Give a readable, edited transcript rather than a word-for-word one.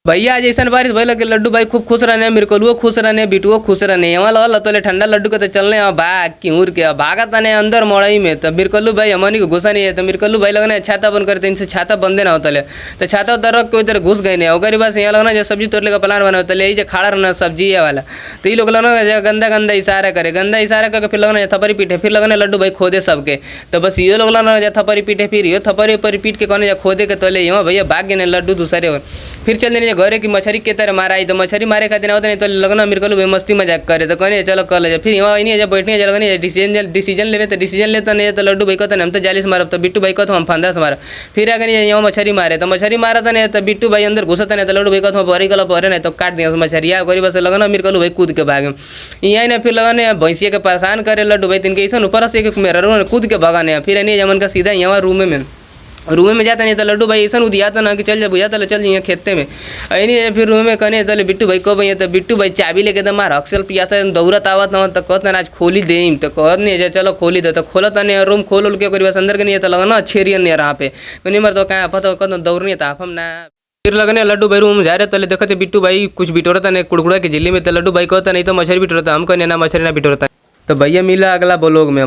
भैया आज ऐसा बारिश भइल कि लड्डू भाई खूब खुश रहने, मिरकलुओ खुश रहने, बिटुओ खुश रहने। यहाँ लल तो ठंडा लड्डू के तो चलने भाग किऊर के भागत तने अंदर मड़ई में। तो मिरकलू भाई हमनी को घुसा नहीं है। तो मिरकलू भाई लगने छाता बंद करते इनसे छाता बंदे ना होता। तो छाता उतर रख के उधर घुस गए नहीं ओकरी बस यहाँ लगना जो सब्जी तोड़ने का प्लान बना होता है खड़ा रहना सब्जी है वाला। तो ये लोग लगना गंदा गंदा इशारा करे, गंदा इशारा करके फिर लगना थपरी पीटे, फिर लगने लड्डू भाई खोदे सबके। तो बस ये लोग लगना थपरी पीटे, फिर ये थपरी ऊपर पीट के कहने खोदे के तले यहाँ भैया भाग गए लड्डू दूसरे। फिर चल देने घरे की मछली के तरह मारा आई। तो मछली मारे खातिर होता नहीं तो लगना मिरकलू भाई मस्ती मजाक करे। तो कहने चलो कर ले। फिर यहाँ नहीं जब बैठने जब लगनी डिसीजन लेवे तो डिसीजन लेता नहीं। तो लड्डू भाई कहते हम तो 40 मारब। तो बिट्टू भाई कहते हम 15 मार। फिर आगे नहीं यहाँ मछली मारे तो मछली मारा था नहीं। तो बिट्टू भाई अंदर घुसता नहीं। तो लड्डू भाई कहते परी कल परे नहीं तो काट दिया मछली या गरीब से लगना मिरकलू भाई कूद के भागे। यहाँ ने फिर लगने भैंसिया के परेशान करे लड्डू भाई तिनके ऐसा ऊपर से मेरा कूद के भगाने। फिर नहीं जमन का सीधा यहाँ रूम में जाता नहीं। तो लड्डू भाई ऐसा उदियाता ना कि चल जा बुझाता चल यहाँ खेते में नहीं। फिर रूम में कहने तो बिट्टू भाई को भैया। तो बिट्टू भाई चाबी लेके तो मार अक्सर पियासा दौड़त आवत न। तो कहते आज खोली दे। तो कहत नहीं चलो खोली दे। तो खोलत नहीं रूम खोल के बस अंदर के नहीं। तो लगना छेरियन नहीं यहाँ पे नहीं मर तो कहाँ पता कहते दौड़नी था हम ना। फिर लगने लड्डू भाई रूम जा रहे तो देखते बिट्टू भाई कुछ बिटोरता नहीं कुड़कुड़ा की झिल्ली में। तो लड्डू भाई कहता नहीं तो मछली बिटोरता हम कहने ना मछली ना बिटोरता। तो भैया मिला अगला ब्लॉग में।